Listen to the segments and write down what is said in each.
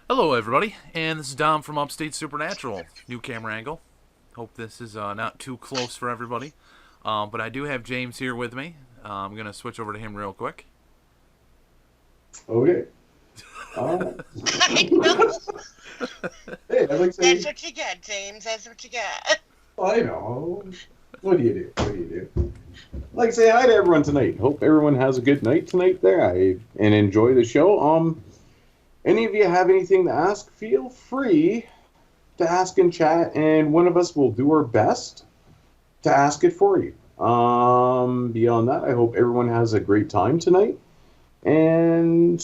Hello everybody, and this is Dom from Upstate Supernatural. New camera angle. Hope this is not too close for everybody. But I do have James here with me. I'm going to switch over to him real quick. Okay. I know. Hey, I'd like to say, That's what you get, James. That's what you get. I know. What do you do? I'd like to say hi to everyone tonight. Hope everyone has a good night tonight there and enjoy the show. Any of you have anything to ask, feel free to ask in chat, and one of us will do our best to ask it for you. Beyond that, I hope everyone has a great time tonight, and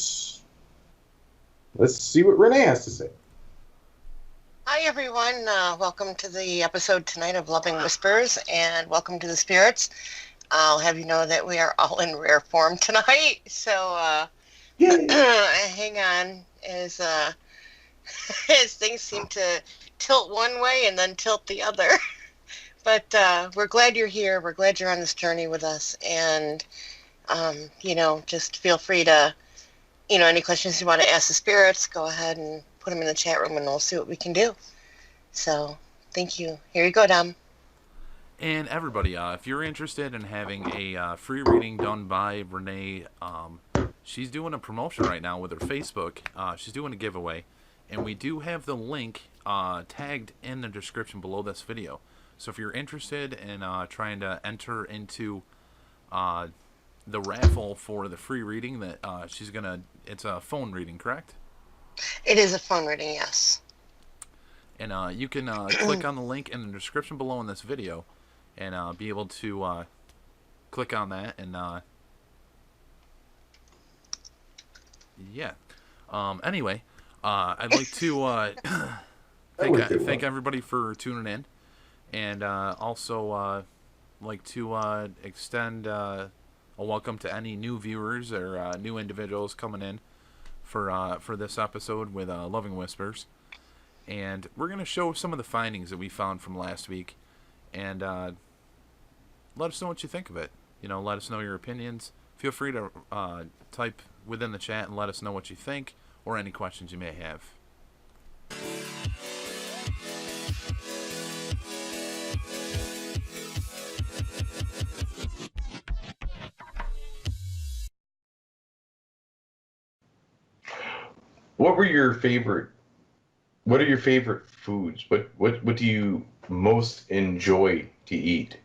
let's see what Renee has to say. Hi, everyone. Welcome to the episode tonight of Loving Whispers, and welcome to the Spirits. I'll have you know that we are all in rare form tonight, so hang on as as things seem to tilt one way and then tilt the other. But we're glad you're here. We're glad you're on this journey with us, and just feel free to, any questions you want to ask the Spirits, go ahead and put them in the chat room, and we'll see what we can do. So, thank you. Here you go, Dom. And everybody, if you're interested in having a free reading done by Renee, she's doing a promotion right now with her Facebook. She's doing a giveaway, and we do have the link tagged in the description below this video. So if you're interested in trying to enter into the raffle for the free reading that it's a phone reading, correct? It is a phone reading, yes. And you can click on the link in the description below in this video and be able to click on that and anyway, I'd like to thank everybody for tuning in, and also like to extend a welcome to any new viewers or new individuals coming in for this episode with Loving Whispers. And we're going to show some of the findings that we found from last week, and let us know what you think of it. Let us know your opinions. Feel free to type within the chat and let us know what you think or any questions you may have. What are your favorite foods? What do you most enjoy to eat?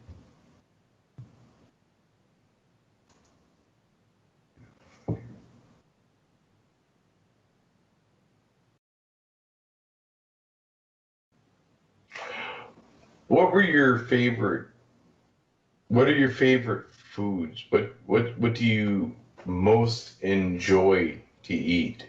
What are your favorite foods? What do you most enjoy to eat?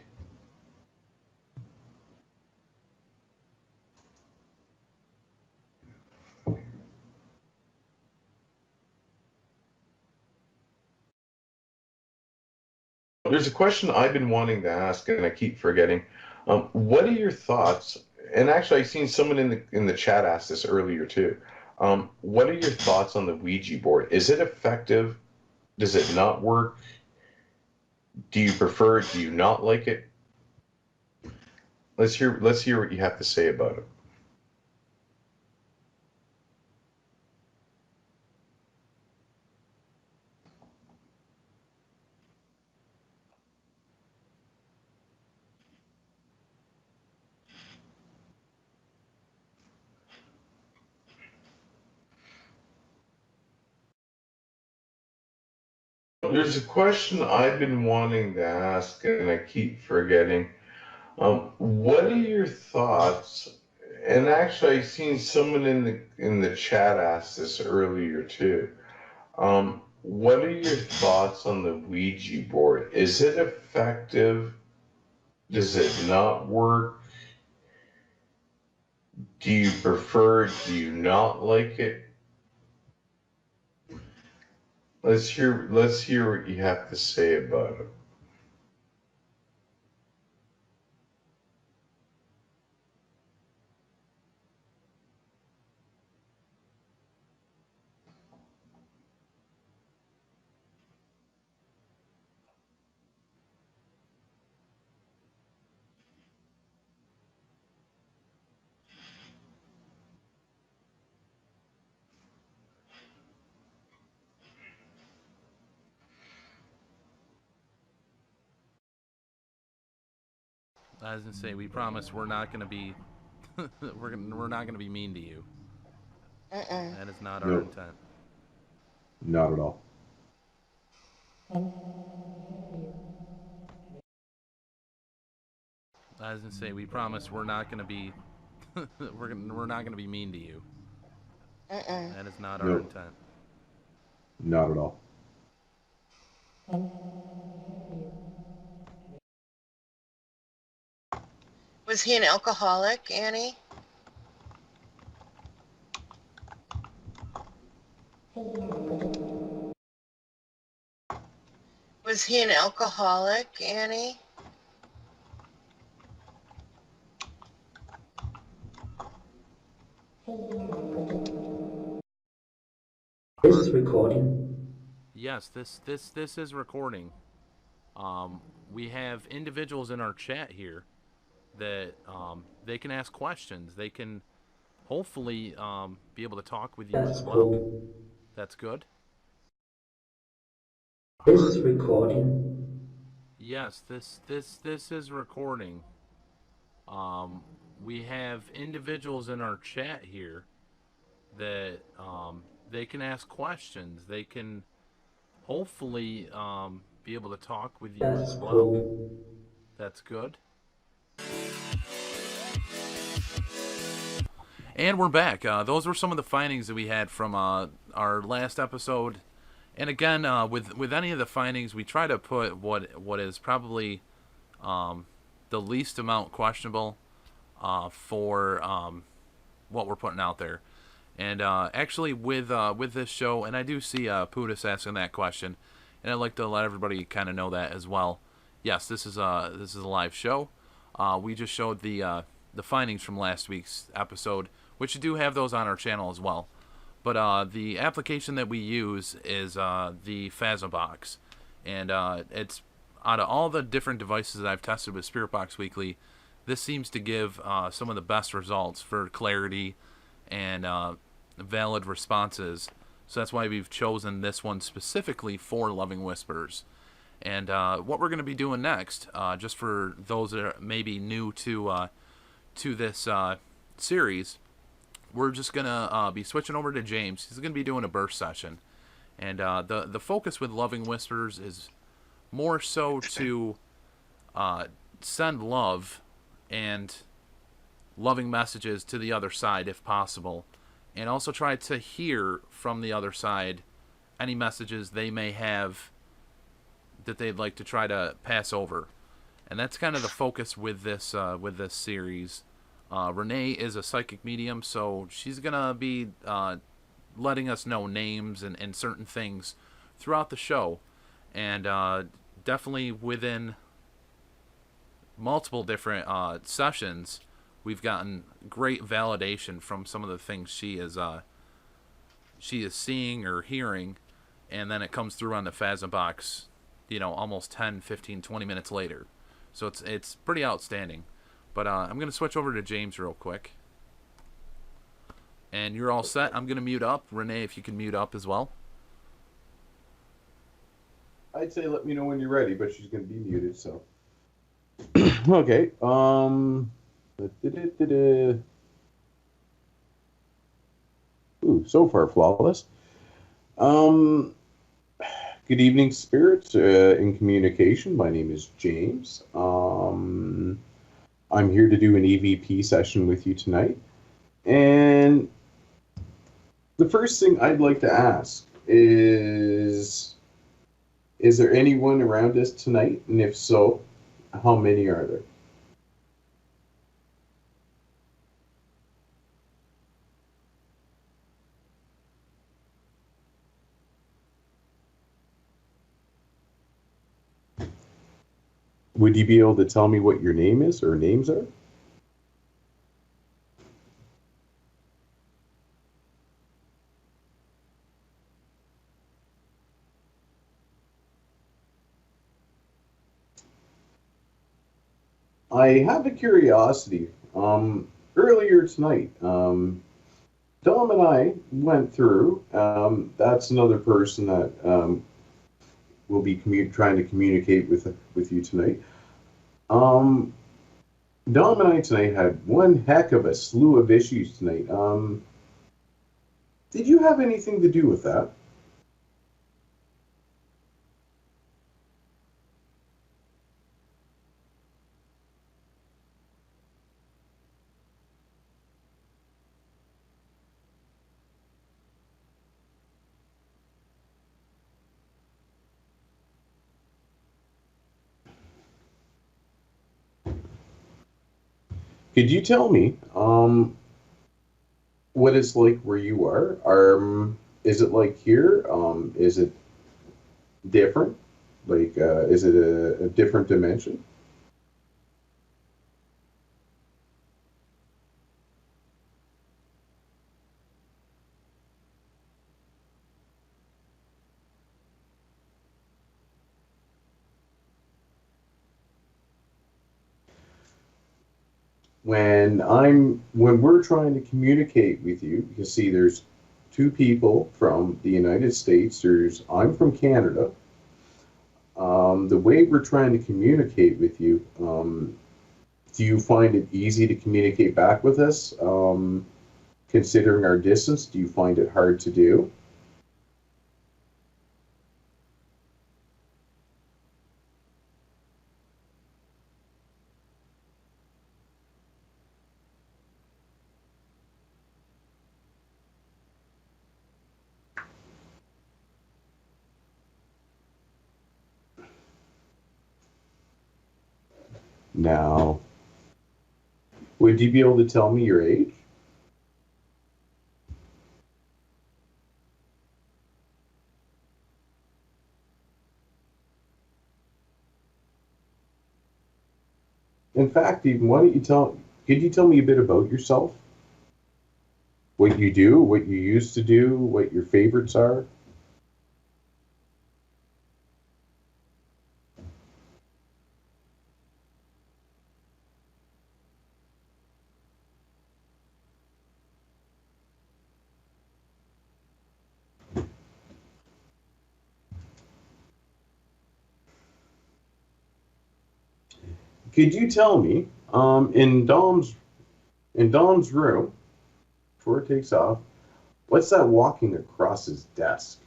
There's a question I've been wanting to ask, and I keep forgetting. What are your thoughts? And actually, I've seen someone in the chat ask this earlier too. What are your thoughts on the Ouija board? Is it effective? Does it not work? Do you prefer it? Do you not like it? Let's hear what you have to say about it. There's a question I've been wanting to ask, and I keep forgetting. What are your thoughts? And actually, I've seen someone in the chat ask this earlier too. what are your thoughts on the Ouija board? Is it effective? Does it not work? Do you prefer? Do you not like it? Let's hear what you have to say about it. I was gonna say, we promise we're not gonna be, we're not gonna be mean to you. That is not our intent. Not at all. I was gonna say, we promise we're not gonna be, we're not gonna be mean to you. That is not our intent. Not at all. Was he an alcoholic, Annie? Was he an alcoholic, Annie? This is recording. Yes, this is recording. We have individuals in our chat here that they can ask questions. They can hopefully be able to talk with you That's as well. cool. That's good. This is recording. Yes, this is recording. We have individuals in our chat here that they can ask questions. They can hopefully be able to talk with you That's as well. cool. That's good. And we're back. Those were some of the findings that we had from our last episode. And again, with any of the findings, we try to put what is probably the least amount questionable for what we're putting out there. And actually, with this show, and I do see Pudis asking that question, and I'd like to let everybody kind of know that as well. Yes, this is a live show. We just showed the findings from last week's episode, which you do have those on our channel as well. But the application that we use is the Phasma Box, and it's out of all the different devices that I've tested with Spirit Box Weekly, this seems to give some of the best results for clarity and valid responses. So that's why we've chosen this one specifically for Loving Whispers. And what we're going to be doing next, just for those that are maybe new to this series, we're just going to be switching over to James. He's going to be doing a burst session. And the focus with Loving Whispers is more so to send love and loving messages to the other side if possible. And also try to hear from the other side any messages they may have that they'd like to try to pass over. And that's kind of the focus with this series. Renee is a psychic medium, so she's going to be letting us know names and certain things throughout the show. And definitely within multiple different sessions, we've gotten great validation from some of the things she is seeing or hearing, and then it comes through on the Phasma Box, almost 10, 15, 20 minutes later. So it's pretty outstanding. But I'm going to switch over to James real quick. And you're all set. I'm going to mute up. Renee, if you can mute up as well. I'd say let me know when you're ready, but she's going to be muted, so. Okay. Ooh, so far flawless. Good evening, spirits in communication. My name is James. I'm here to do an EVP session with you tonight. And the first thing I'd like to ask Is there anyone around us tonight? And if so, how many are there? Would you be able to tell me what your name is or names are? I have a curiosity. Earlier tonight, Dom and I went through. That's another person that will be trying to communicate with you tonight. Um, Dom and I tonight had one heck of a slew of issues tonight. Did you have anything to do with that? Could you tell me what it's like where you are? Is it like here? Is it different? Like, is it a different dimension? When we're trying to communicate with you, you see there's two people from the United States. I'm from Canada. The way we're trying to communicate with you, do you find it easy to communicate back with us? Considering our distance, do you find it hard to do? Now, would you be able to tell me your age? In fact, even why don't you could you tell me a bit about yourself? What you do, what you used to do, what your favorites are? Could you tell me, in Dom's room, before it takes off, what's that walking across his desk?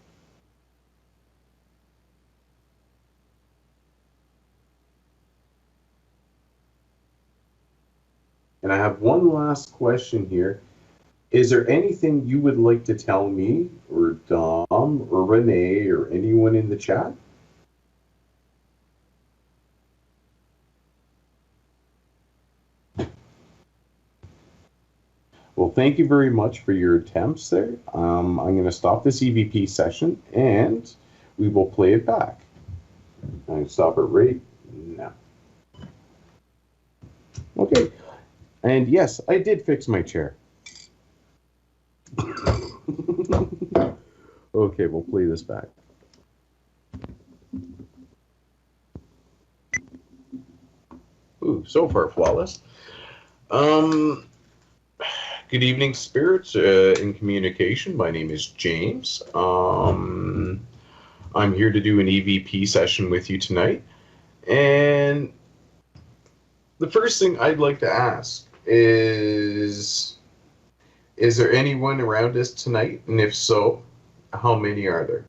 And I have one last question here. Is there anything you would like to tell me, or Dom, or Renee, or anyone in the chat? Well, thank you very much for your attempts there. I'm going to stop this EVP session, and we will play it back. I'm going to stop it right now. Okay. And yes, I did fix my chair. Okay, we'll play this back. Ooh, so far flawless. Good evening, spirits in communication. My name is James. I'm here to do an EVP session with you tonight. And the first thing I'd like to ask is there anyone around us tonight? And if so, how many are there?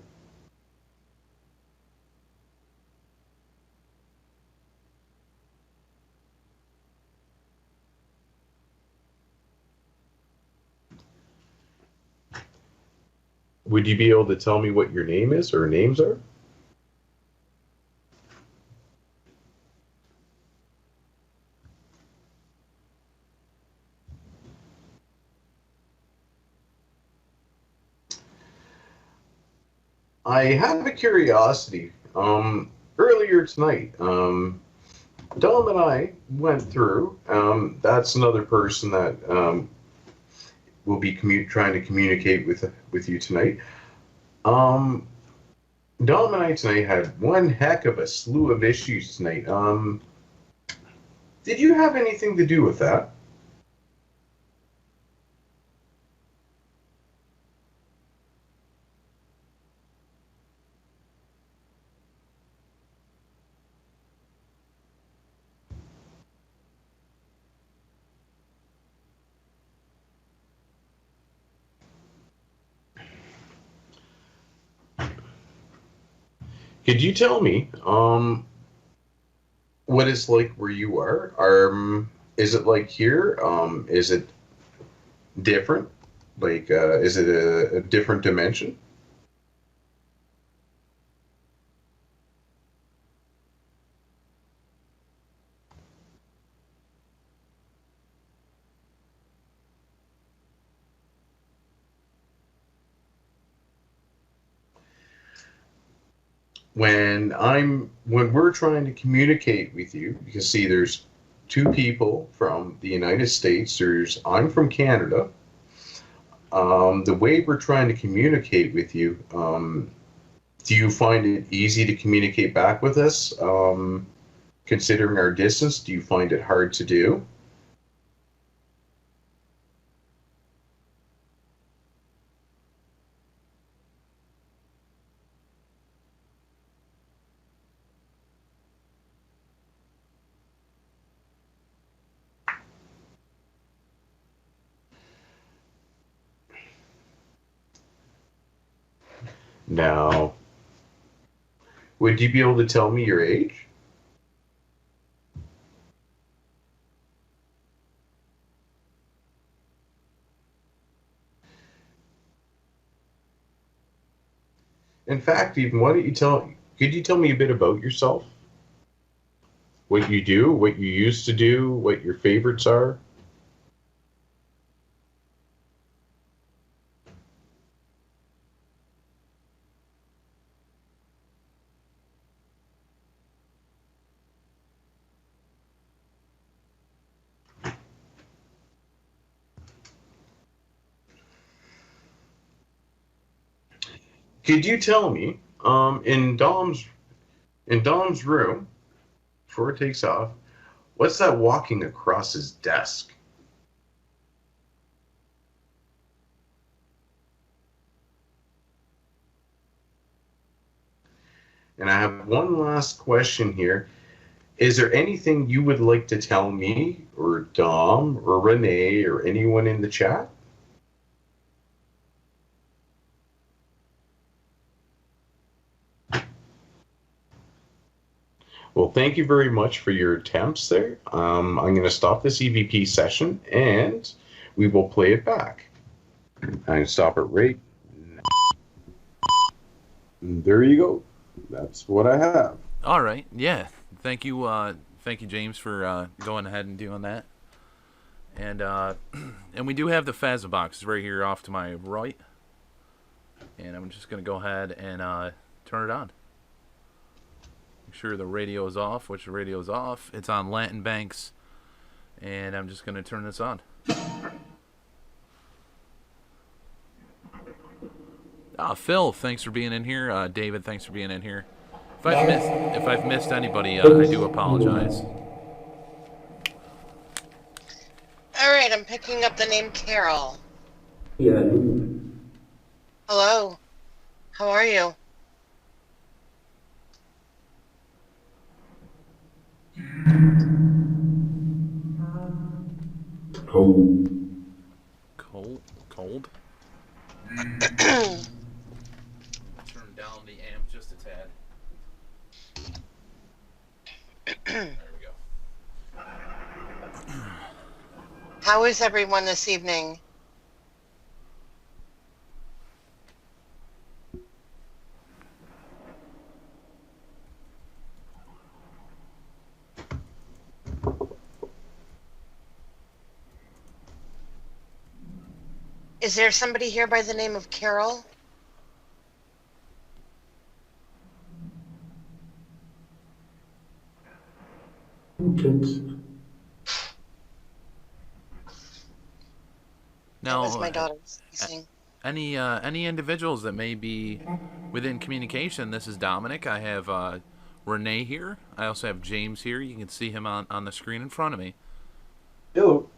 would you be able to tell me what your name is or names are? I have a curiosity. Earlier tonight, Dom and I went through. That's another person that will be trying to communicate with you tonight. Dom and I tonight had one heck of a slew of issues tonight. Did you have anything to do with that? Could you tell me, what it's like where you are? Is it like here? Is it different? Like, is it a different dimension? When we're trying to communicate with you, because see, there's two people from the United States. I'm from Canada. The way we're trying to communicate with you, do you find it easy to communicate back with us? Considering our distance, do you find it hard to do? Now, would you be able to tell me your age? In fact, even could you tell me a bit about yourself? What you do, what you used to do, what your favorites are? Could you tell me, in Dom's room, before it takes off, what's that walking across his desk? And I have one last question here. Is there anything you would like to tell me, or Dom, or Renee, or anyone in the chat? Well, thank you very much for your attempts there. I'm going to stop this EVP session, and we will play it back. I stop it right now. There you go. That's what I have. All right. Yeah. Thank you, James, for going ahead and doing that. And and we do have the Phasma box right here off to my right. And I'm just gonna go ahead and turn it on. Make sure the radio is off, which the radio is off. It's on Latin Banks, and I'm just gonna turn this on. Phil, thanks for being in here. David, thanks for being in here. If I've missed anybody, I do apologize. All right, I'm picking up the name Carol. Yeah. Hello. How are you? Cold. Cold? Turn down the amp just a tad. There we go. How is everyone this evening? Is there somebody here by the name of Carol? Kids. Now, That was my daughter sneezing. any individuals that may be within communication, this is Dominic. I have Renee here. I also have James here. You can see him on the screen in front of me. Hello.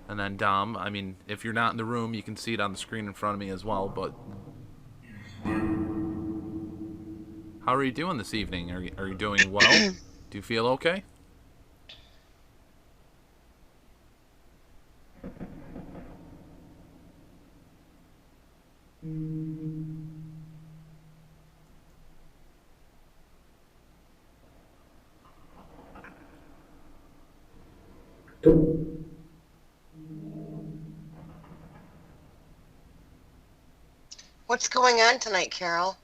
And then Dom, I mean, if you're not in the room, you can see it on the screen in front of me as well, but... How are you doing this evening? Are you doing well? Do you feel okay? What's going on tonight, Carol?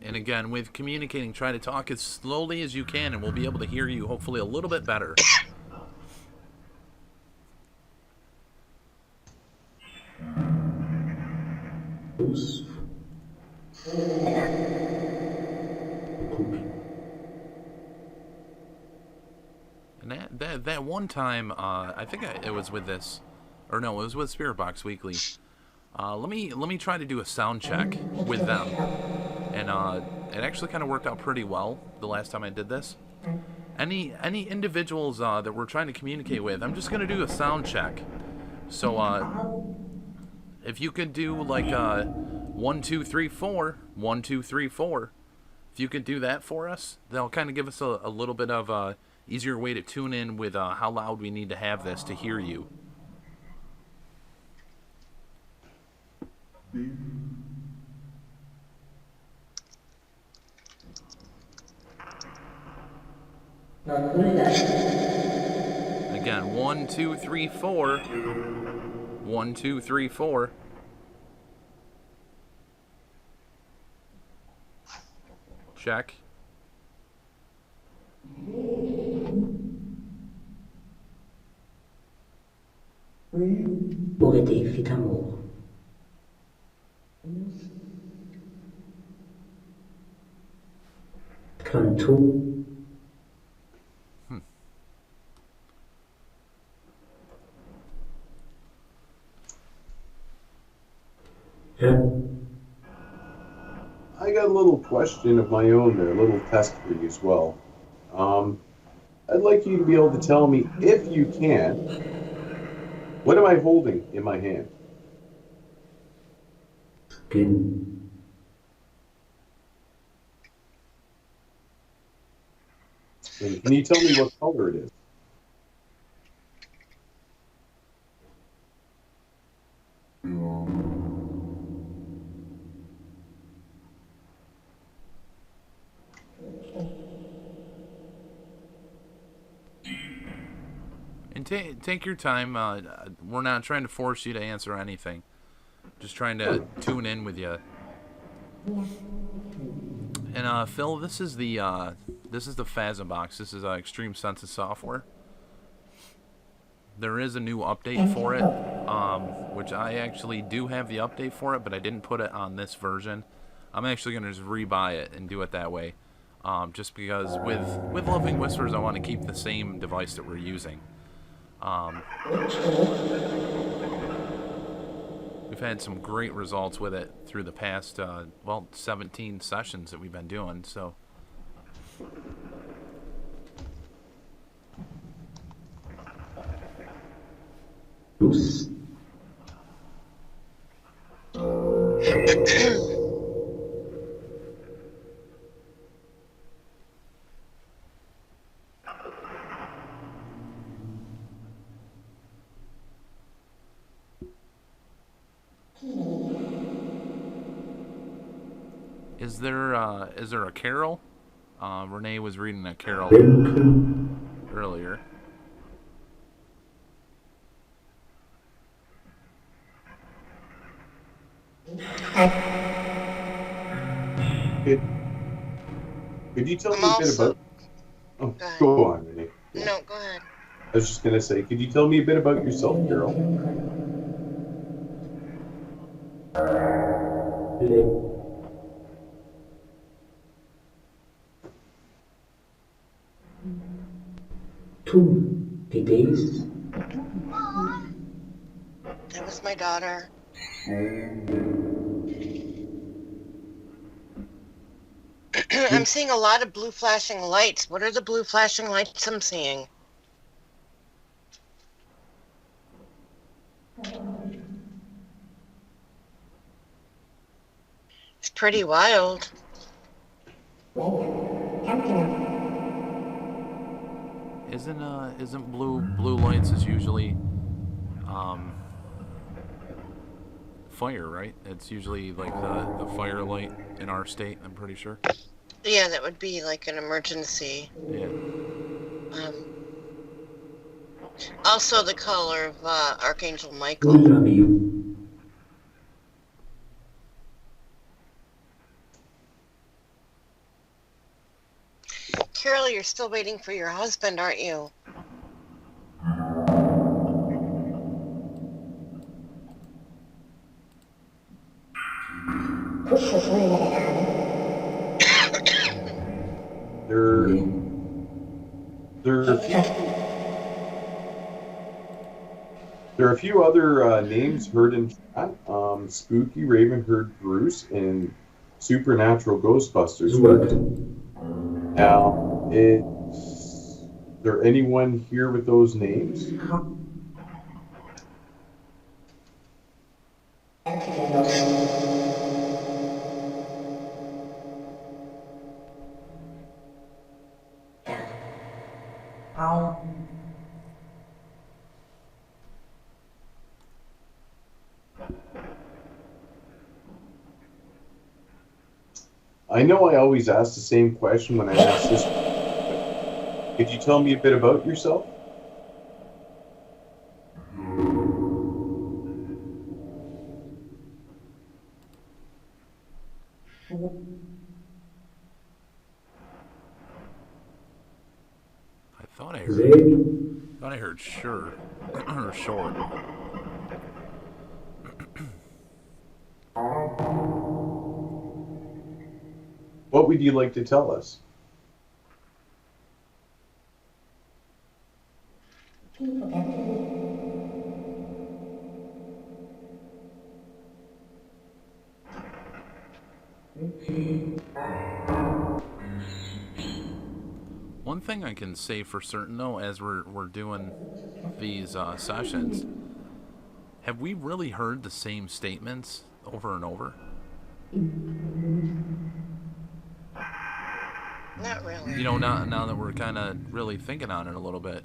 And again, with communicating, try to talk as slowly as you can, and we'll be able to hear you hopefully a little bit better. And that one time, I think it was with this, or no, it was with Spirit Box Weekly. Let me try to do a sound check with them, and it actually kind of worked out pretty well the last time I did this. Any individuals that we're trying to communicate with, I'm just gonna do a sound check. So if you could do like 1 2 3 4 1 2 3 4, if you could do that for us, that'll kind of give us a little bit of a easier way to tune in with how loud we need to have this to hear you. Again, 1 2 3 4 1 2 3 4. Check. Aurait fait amour. Contour. I got a little question of my own there, a little test for you as well. I'd like you to be able to tell me, if you can, what am I holding in my hand? Skin. And can you tell me what color it is? And take your time. We're not trying to force you to answer anything. Just trying to tune in with you. And Phil, this is the Phasm box. This is Extreme Senses software. There is a new update for it, which I actually do have the update for it, but I didn't put it on this version. I'm actually going to just rebuy it and do it that way, just because with Loving Whispers, I want to keep the same device that we're using. We've had some great results with it through the past 17 sessions that we've been doing, so Tous. Is there a carol? Renee was reading a carol earlier. Could, could you tell I'm me a bit also. about? Oh, Go ahead. go on, Renee. Yeah. No, go ahead. I was just gonna say, could you tell me a bit about yourself, Carol? Two days. That was my daughter. I'm seeing a lot of blue flashing lights. What are the blue flashing lights I'm seeing? It's pretty wild. Isn't blue lights is usually fire, right? It's usually like the fire light in our state, I'm pretty sure. Yeah, that would be like an emergency. Yeah. Also the color of Archangel We Michael. love you. Carol, you're still waiting for your husband, aren't you? There, there are a few other names heard in chat. Spooky Raven heard Bruce and Supernatural Ghostbusters. Now, is there anyone here with those names? I know I always ask the same question when I ask this. Could you tell me a bit about yourself? I thought I heard sure or short. What would you like to tell us? One thing I can say for certain though, as we're doing these sessions, have we really heard the same statements over and over? Not really. You know, now that we're kind of really thinking on it a little bit.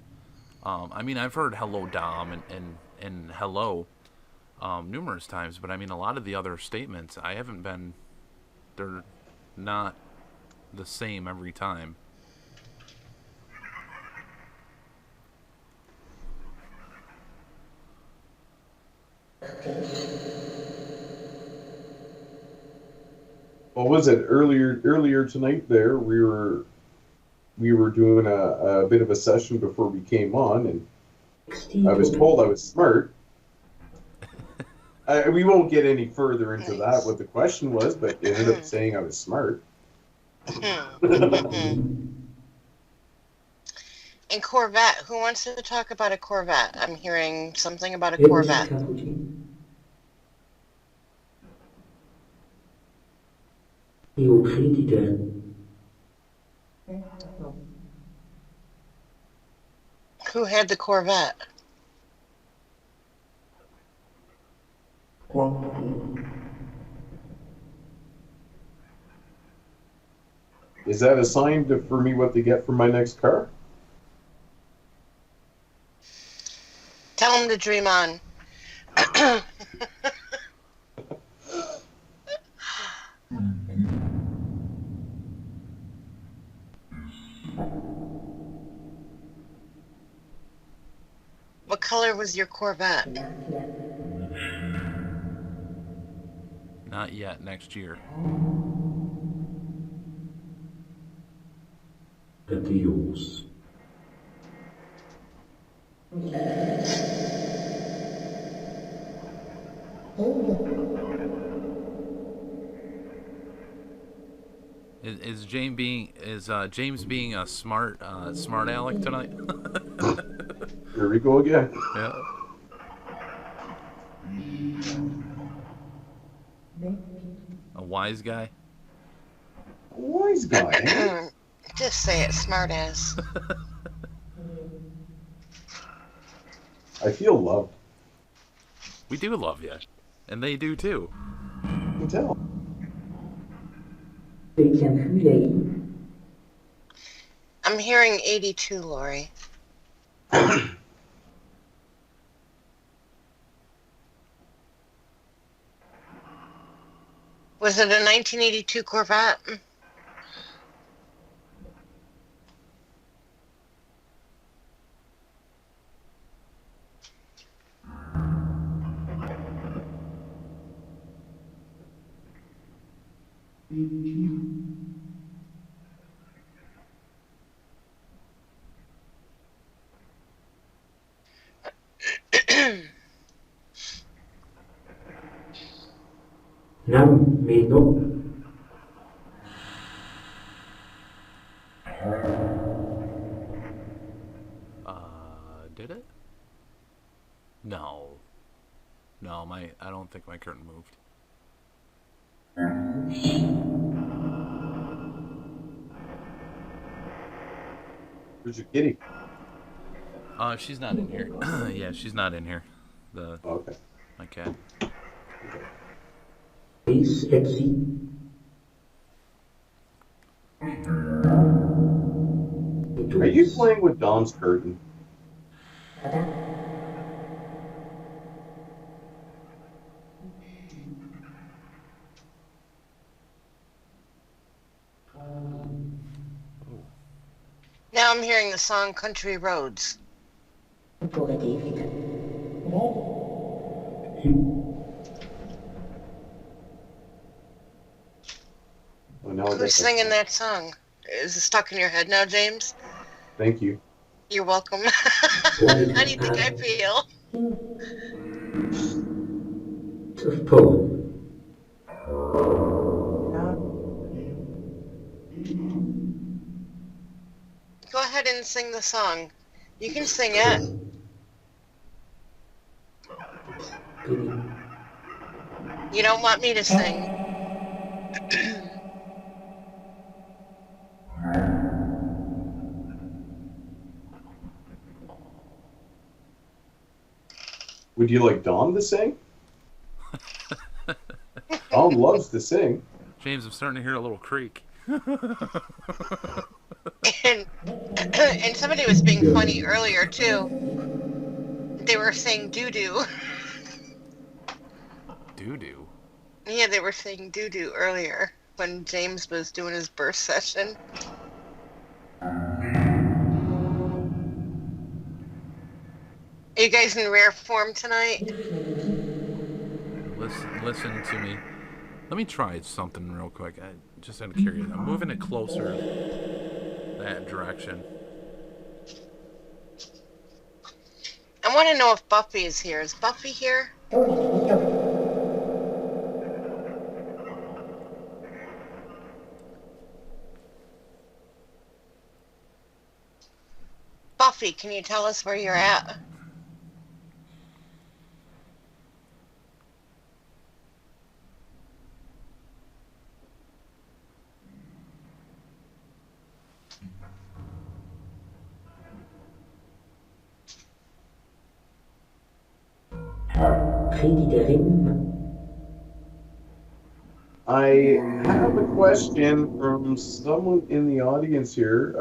I mean, I've heard hello Dom and hello numerous times, but I mean a lot of the other statements I haven't been. They're not the same every time. What was it earlier tonight? There we were doing a bit of a session before we came on, and I was told I was smart. We won't get any further into that, what the question was, but it ended up saying I was smart. And Corvette, who wants to talk about a Corvette? I'm hearing something about a Corvette. Who had the Corvette? Is that a sign for me what to get for my next car? Tell him to dream on. What color was your Corvette? Not yet. Next year. Adios. Is James being a smart aleck tonight? Here we go again. Yeah. A wise guy. Wise guy. Eh? Just say it, smartass. I feel loved. We do love you, and they do too. I can tell. I'm hearing 82, Lori. Was it a 1982 Corvette? Non, mais non. Did it? No. No, I don't think my curtain moved. Where's your kitty? She's not in here. Yeah, she's not in here. Okay. My cat. Please exit. Are you playing with Dom's curtain? Now I'm hearing the song Country Roads. Oh, no, Who's singing that song? Is it stuck in your head now, James? Thank you. You're welcome. How do you think I feel? Paul. Go ahead and sing the song. You can sing it. You don't want me to sing. Would you like Dom to sing? Dom loves to sing. James, I'm starting to hear a little creak. And somebody was being funny earlier too. They were saying doo-doo. Doo-doo? Yeah, they were saying doo-doo earlier when James was doing his birth session. Are you guys in rare form tonight? Listen to me. Let me try something real quick. I just am curious. I'm moving it closer that direction. I want to know if Buffy is here. Is Buffy here? Buffy, can you tell us where you're at? I have a question from someone in the audience here.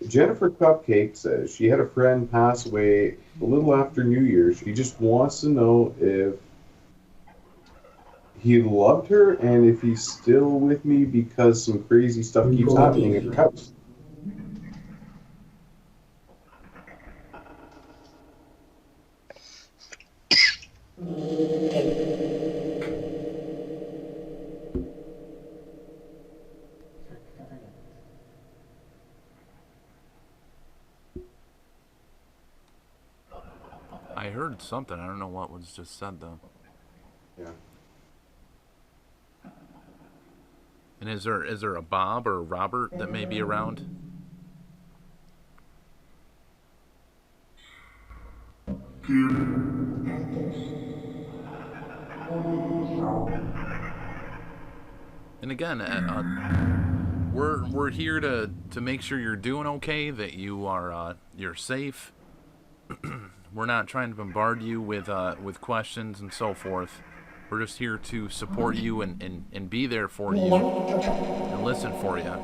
Jennifer Cupcake says she had a friend pass away a little after New Year. She just wants to know if he loved her and if he's still with me because some crazy stuff keeps happening at her house. heard something. I don't know what was just said though. Yeah. And is there a Bob or a Robert that may be around? And again, we're here to make sure you're doing okay, that you are you're safe. We're not trying to bombard you with questions and so forth. We're just here to support you and be there for you and listen for you.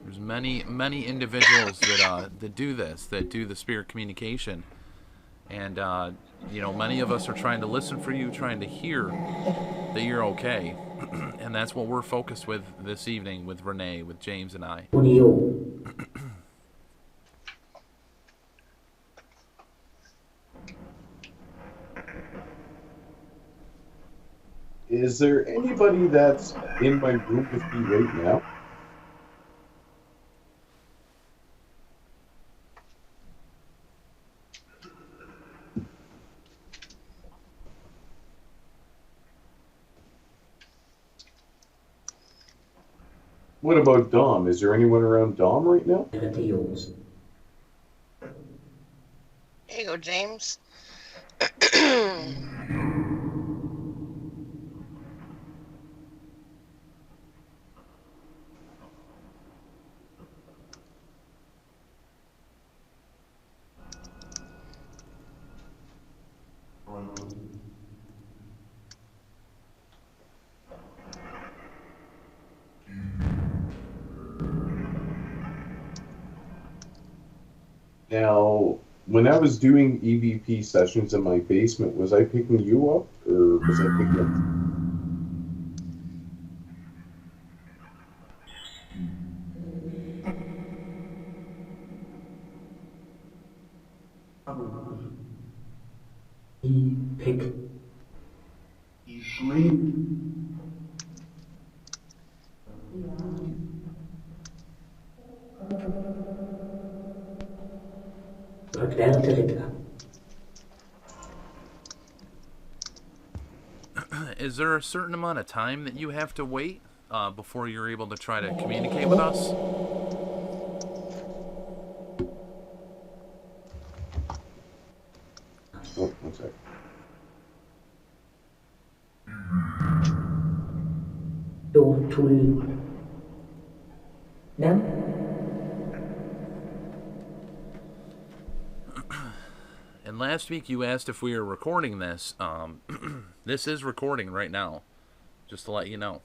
There's many individuals that do this, that do the spirit communication, and many of us are trying to listen for you, trying to hear that you're okay, and that's what we're focused with this evening with Renee, with James, and I. Is there anybody that's in my room with me right now? What about Dom? Is there anyone around Dom right now? Yours. Here you go, James. Now, when I was doing EVP sessions in my basement, was I picking you up, or was I picking up? Pick. Is there a certain amount of time that you have to wait before you're able to try to communicate with us? Oh, one sec. And last week you asked if we were recording this. This is recording right now, just to let you know.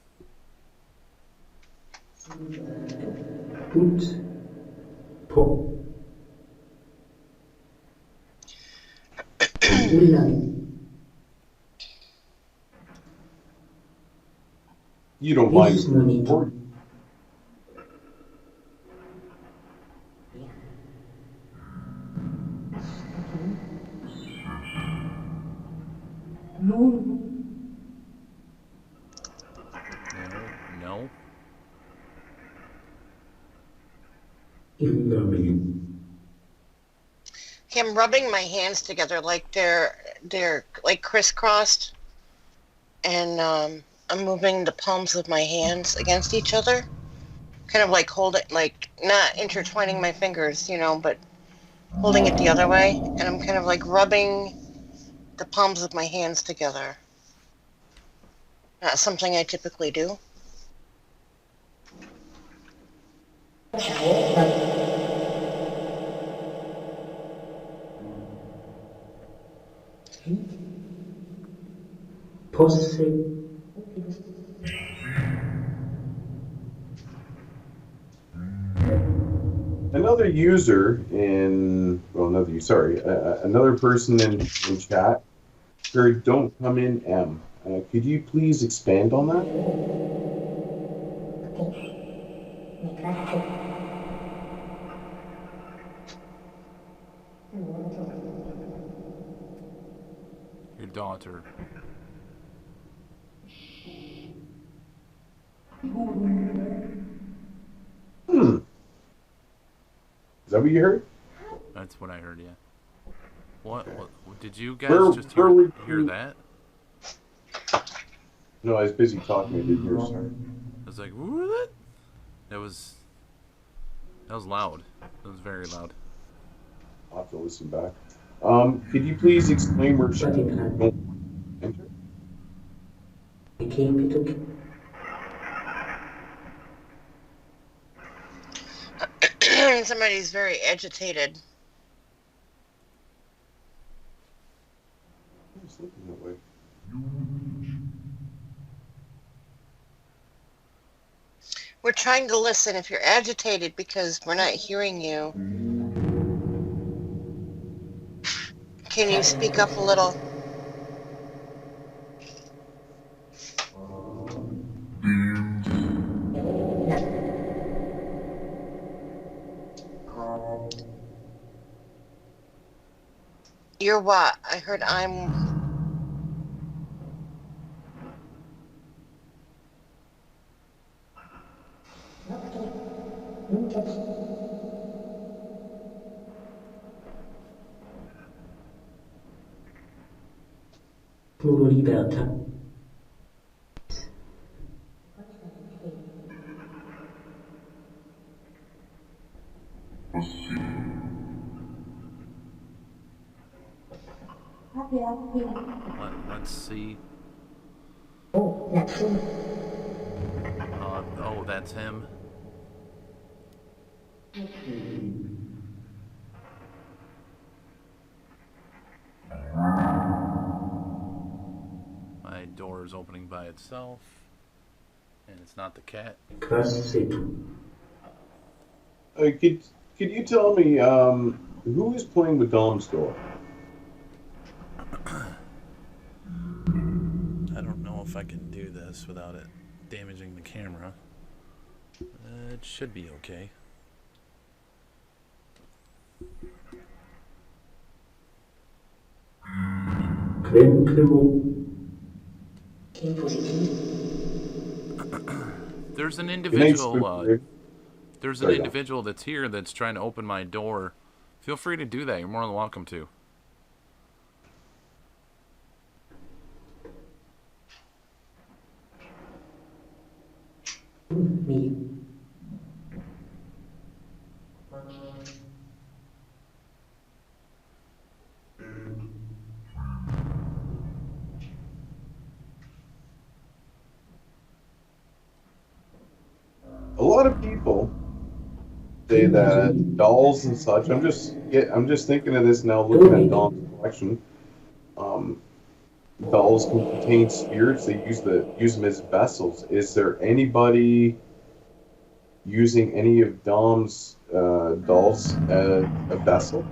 You don't mind recording? No. Okay, I'm rubbing my hands together like they're like crisscrossed, and I'm moving the palms of my hands against each other, kind of like like not intertwining my fingers, but holding it the other way, and I'm kind of like rubbing the palms of my hands together. Not something I typically do. Another user another person in chat heard "Don't come in, M." Could you please expand on that? daughter. Hmm. Is that what you heard? That's what I heard, yeah. What did you guys Where- just where would hear you- that? No, I was busy talking. I didn't hear. Sorry. I was like, what? That was loud. It was very loud. I'll have to listen back. Could you please explain where she Wedding hand. don't enter? Keep it okay. Somebody's very agitated. I was looking that way. We're trying to listen if you're agitated because we're not hearing you. Can you speak up a little? You're what? I heard I'm... Loro libertà. Let's see. Oh, Oh, that's him. My door is opening by itself, and it's not the cat. Grâce, c'est tout. Could you tell me who is playing with Dom's door? I don't know if I can do this without it damaging the camera. It should be okay. Clément. There's an Good night, individual. Spooky. There's an Sorry, individual that's here that's trying to open my door. Feel free to do that. You're more than welcome to. Me. A lot of people say that dolls and such. I'm just thinking of this now, looking at Dom's collection. Dolls can contain spirits. They use them as vessels. Is there anybody using any of Dom's dolls as a vessel?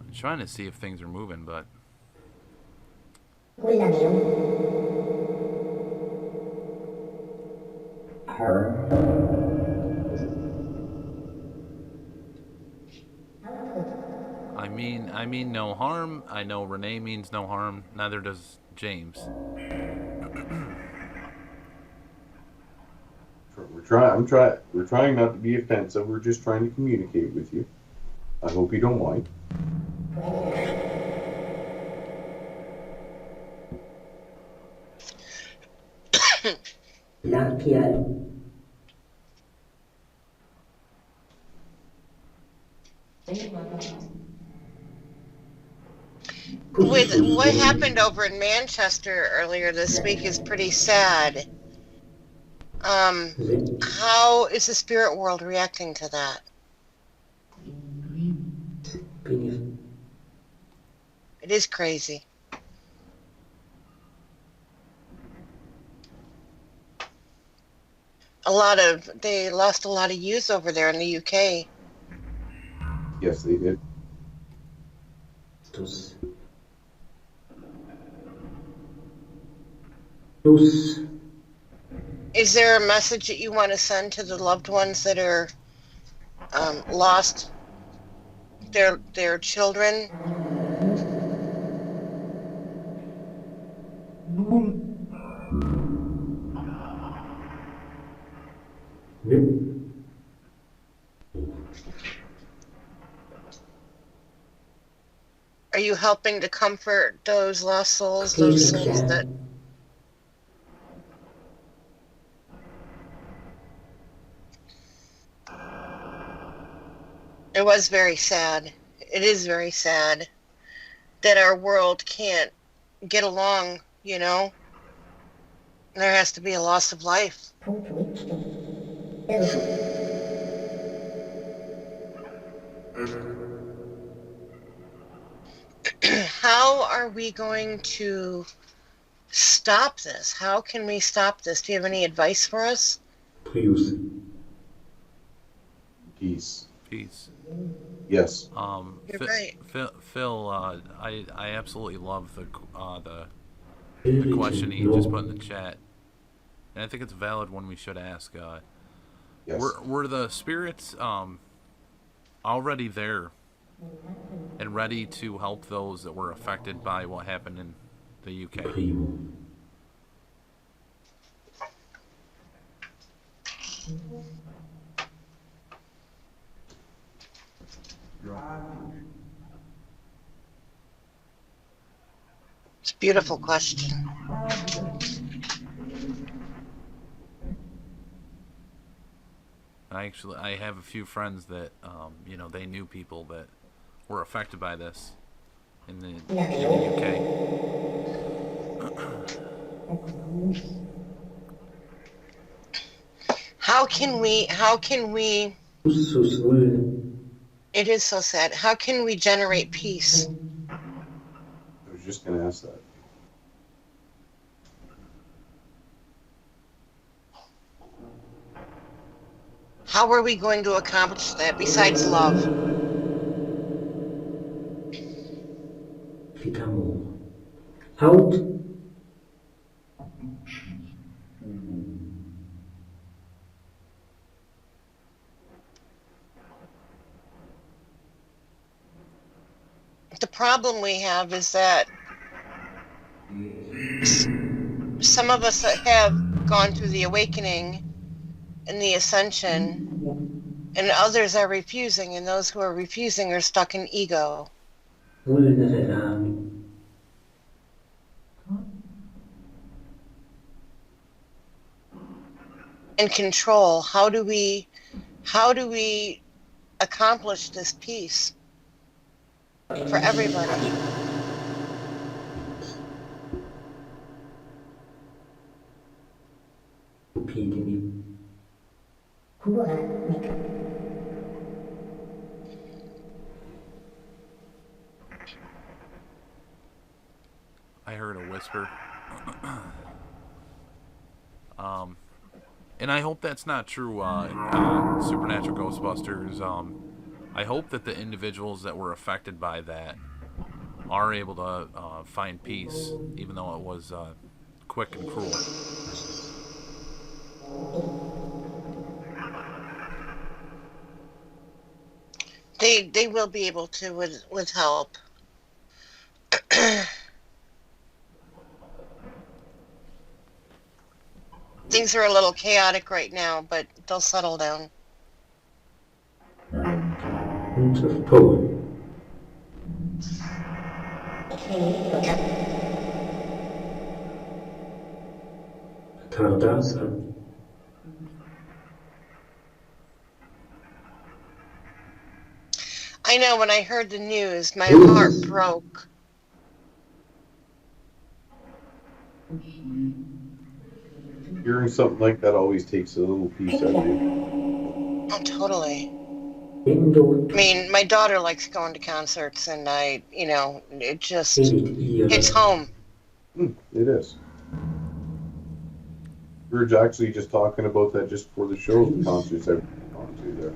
I'm trying to see if things are moving, but I mean no harm. I know Renee means no harm. Neither does James. We're trying not to be offensive. We're just trying to communicate with you. I hope you don't mind. L'arpial. With what happened over in Manchester earlier this week is pretty sad. How is the spirit world reacting to that? It is crazy. they lost a lot of youth over there in the UK. Yes, they did. Dos. Dos. Is there a message that you want to send to the loved ones that are lost their children? Nim. Are you helping to comfort those lost souls, those souls that... It was very sad. It is very sad that our world can't get along, you know? There has to be a loss of life. How are we going to stop this? How can we stop this? Do you have any advice for us? Please. Peace. Peace. Yes. You're right. Phil, I absolutely love the question he just put in the chat, and I think it's a valid one we should ask. Yes. Were the spirits already there and ready to help those that were affected by what happened in the UK? Primo. It's a beautiful question. I have a few friends that they knew people that were affected by this in the UK. How can we Usus will. it is so sad. How can we generate peace? I was just going to ask that. How are we going to accomplish that besides love? Fitamo. Out. The problem we have is that some of us have gone through the awakening and the ascension, and others are refusing, and those who are refusing are stuck in ego. Vulnerable. And control. How do we accomplish this peace for everybody? Repeating I heard a whisper. And I hope that's not true, Supernatural Ghostbusters. I hope that the individuals that were affected by that are able to find peace, even though it was quick and cruel. They will be able to with help. Things are a little chaotic right now, but they'll settle down. and of poem. Tardanza. I know when I heard the news, my heart broke. Hearing something like that always takes a little piece out of you. Oh, totally. I Indot. mean, my daughter likes going to concerts, and it just Edit hits home. It is. We were actually just talking about that just before the show, the concerts I've gone to there.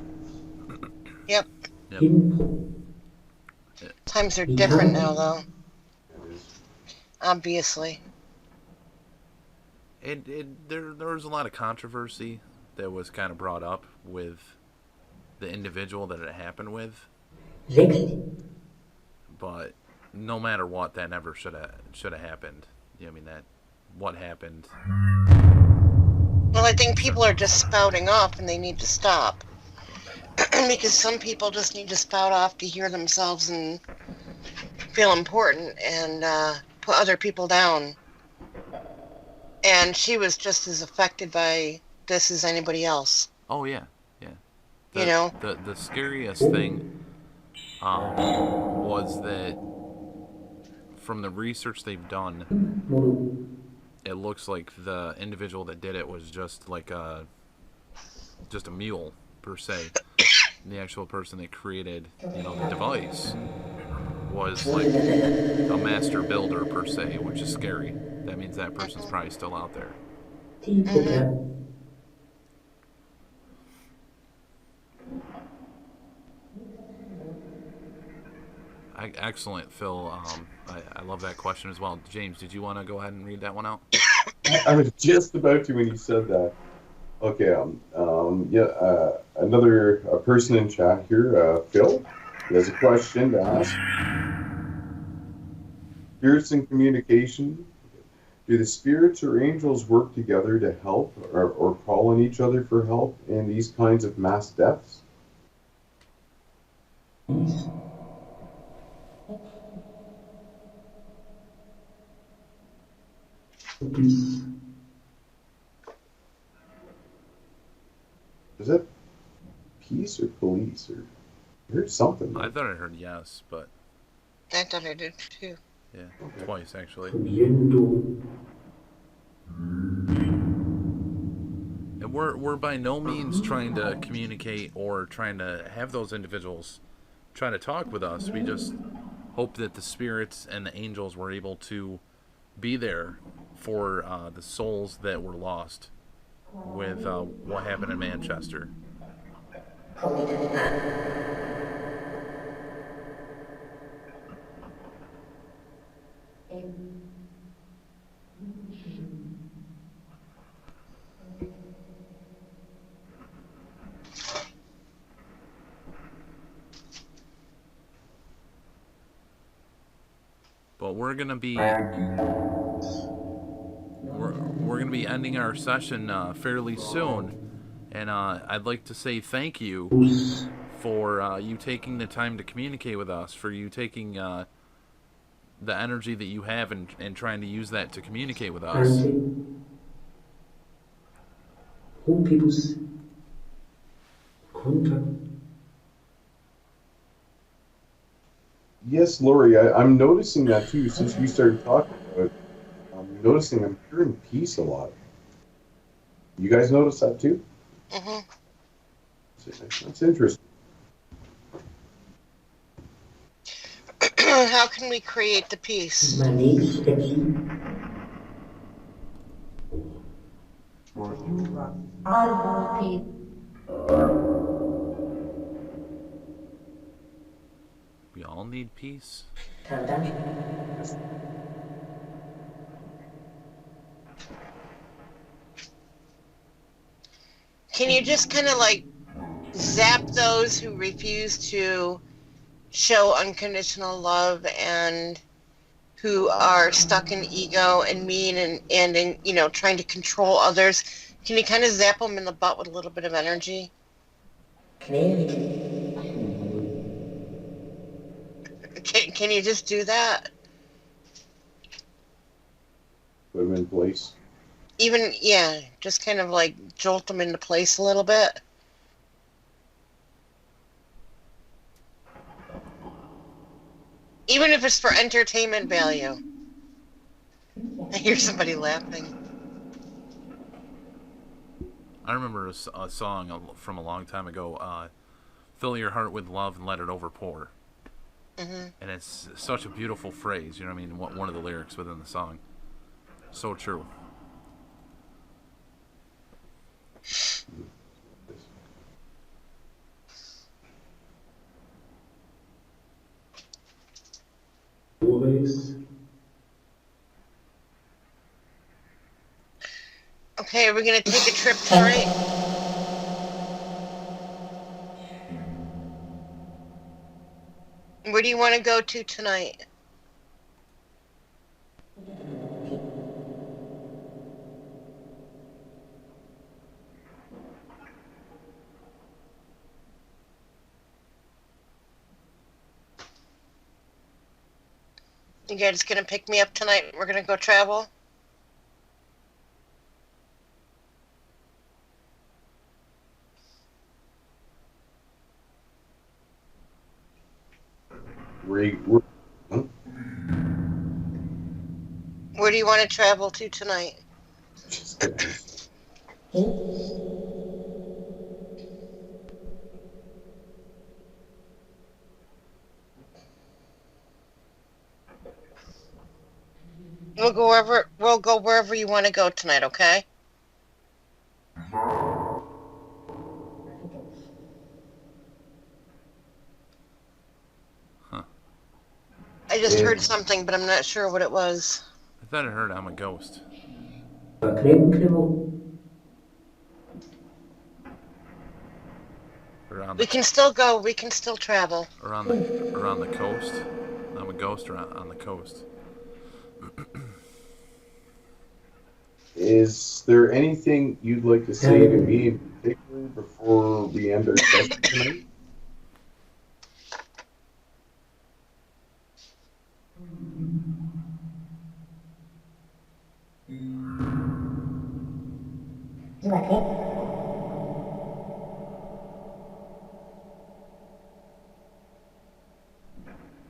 Yep. Yep. Info. Times are different now, though. It is. Obviously. There was a lot of controversy that was kind of brought up with the individual that it happened with, 60. but no matter what, that never should have happened. You know, I mean, that what happened. Well, I think people are just spouting off and they need to stop. Because some people just need to spout off to hear themselves and feel important and put other people down. And she was just as affected by this as anybody else. Oh yeah, yeah. You know? The scariest thing was that from the research they've done, it looks like the individual that did it was just like a mule per se. The actual person that created, you know, the device was like a master builder per se, which is scary. That means that person's probably still out there. Excellent, Phil. I love that question as well. James, did you want to go ahead and read that one out? I was just about to when you said that. Okay, another person in chat here, Phil, he has a question to ask. Spirits and communication. Do the spirits or angels work together to help or call on each other for help in these kinds of mass deaths? Is that peace or police? Or I heard something. I thought I heard yes, but I thought I did too. yeah, twice actually. And we're by no means trying to communicate or trying to have those individuals try to talk with us. We just hope that the spirits and the angels were able to be there for the souls that were lost with what happened in Manchester. But we're gonna be ending our session fairly soon, and I'd like to say thank you for you taking the time to communicate with us, for you taking the energy that you have and trying to use that to communicate with us. Yes, Lori, I'm noticing that too since we started talking about it. I'm noticing I'm hearing peace a lot. You guys notice that too? Mm-hmm. That's interesting. How can we create the peace? We all need peace. Can you just kind of like zap those who refuse to show unconditional love and who are stuck in ego and mean and in, you know, trying to control others? Can you kind of zap them in the butt with a little bit of energy? Can you just do that? Put them in place. Even, yeah, just kind of like jolt them into place a little bit. Even if it's for entertainment value. I hear somebody laughing. I remember a song from a long time ago, fill your heart with love and let it overpour. Mm-hmm. And it's such a beautiful phrase, you know what I mean? One of the lyrics within the song. So true. Okay, are we going to take a trip tonight? Where do you want to go to tonight? You guys going to pick me up tonight? We're going to go travel? Where do you want to travel to tonight? We'll go wherever you want to go tonight, okay? Huh. I just heard something, but I'm not sure what it was. I thought I heard I'm a ghost. We can still go. We can still travel. Around the coast. I'm a ghost on the coast. Is there anything you'd like to say to me in particular before we end our session tonight?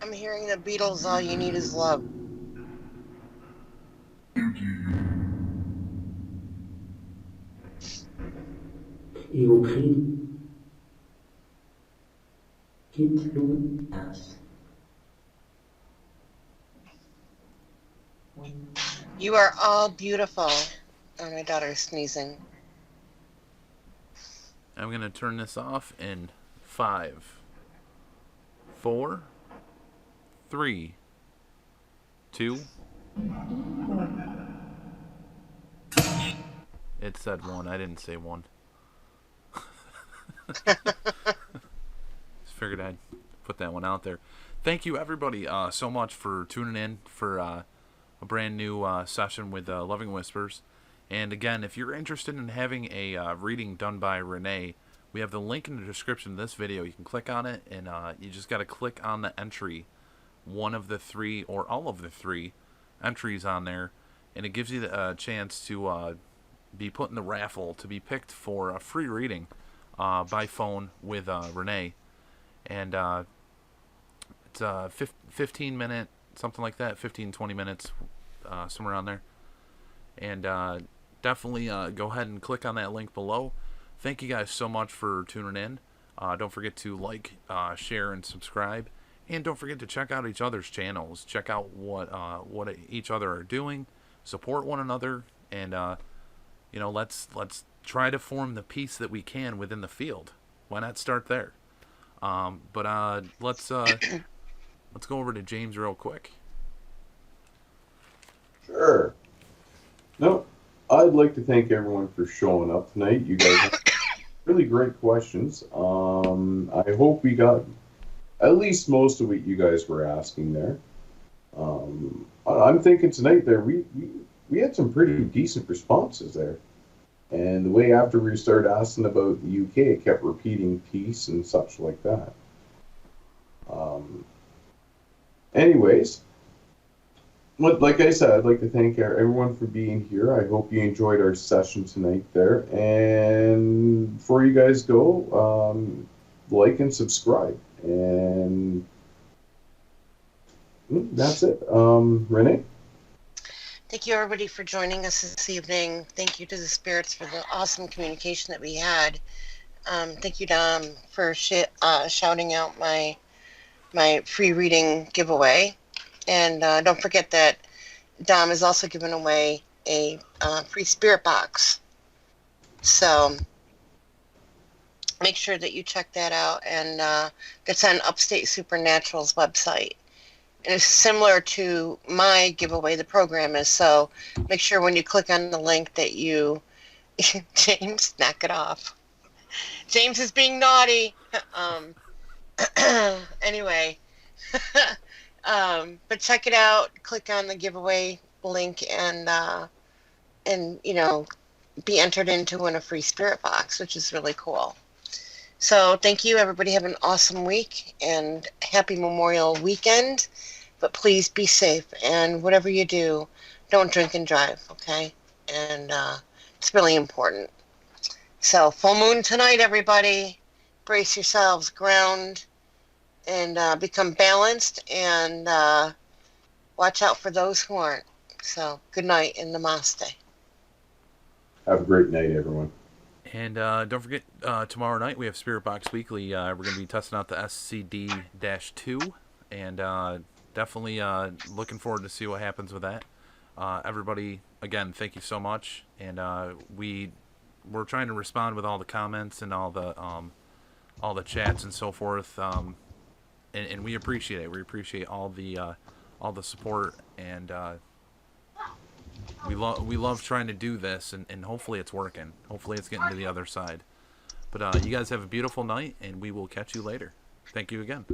I'm hearing the Beatles, All You Need Is Love. You are all beautiful. Oh, my daughter's sneezing. I'm going to turn this off in 5, 4, 3, 2. It said 1. I didn't say 1. Just figured I'd put that one out there. Thank you, everybody, so much for tuning in for a brand new session with Loving Whispers. And again, if you're interested in having a reading done by Renee, we have the link in the description of this video. You can click on it, and you just got to click on the entry, one of the 3 or all of the 3 entries on there, and it gives you a chance to be put in the raffle to be picked for a free reading by phone with Renee. And it's a 15-minute, something like that, 15-20 minutes, somewhere around there. And definitely go ahead and click on that link below. Thank you guys so much for tuning in. Don't forget to like, share, and subscribe. And don't forget to check out each other's channels. Check out what each other are doing. Support one another. And, let's try to form the peace that we can within the field. Why not start there? But let's go over to James real quick. Sure. No, I'd like to thank everyone for showing up tonight. You guys have really great questions. I hope we got at least most of what you guys were asking there. I'm thinking tonight there we had some pretty decent responses there. And the way after we started asking about the UK, it kept repeating peace and such like that. Anyways, like I said, I'd like to thank everyone for being here. I hope you enjoyed our session tonight there. And before you guys go, like and subscribe. And that's it. Renee? Thank you, everybody, for joining us this evening. Thank you to the spirits for the awesome communication that we had. Thank you, Dom, for shouting out my free reading giveaway. And don't forget that Dom is also giving away a free spirit box. So make sure that you check that out. And it's on Upstate Supernatural's website. And it's similar to my giveaway, the program is. So make sure when you click on the link that you James, knock it off. James is being naughty. Anyway, but check it out. Click on the giveaway link and be entered into win a free spirit box, which is really cool. So thank you, everybody. Have an awesome week and happy Memorial Weekend. But please be safe, and whatever you do, don't drink and drive, okay? And it's really important. So full moon tonight, everybody. Brace yourselves, ground, and become balanced, and watch out for those who aren't. So good night and namaste. Have a great night, everyone. And don't forget, tomorrow night we have Spirit Box Weekly. We're going to be testing out the SCD-2, and definitely looking forward to see what happens with that. Everybody, again, thank you so much. And we're trying to respond with all the comments and all the chats and so forth. And we appreciate it. We appreciate all the support, and we love trying to do this, and hopefully it's working. Hopefully it's getting to the other side. But you guys have a beautiful night, and we will catch you later. Thank you again.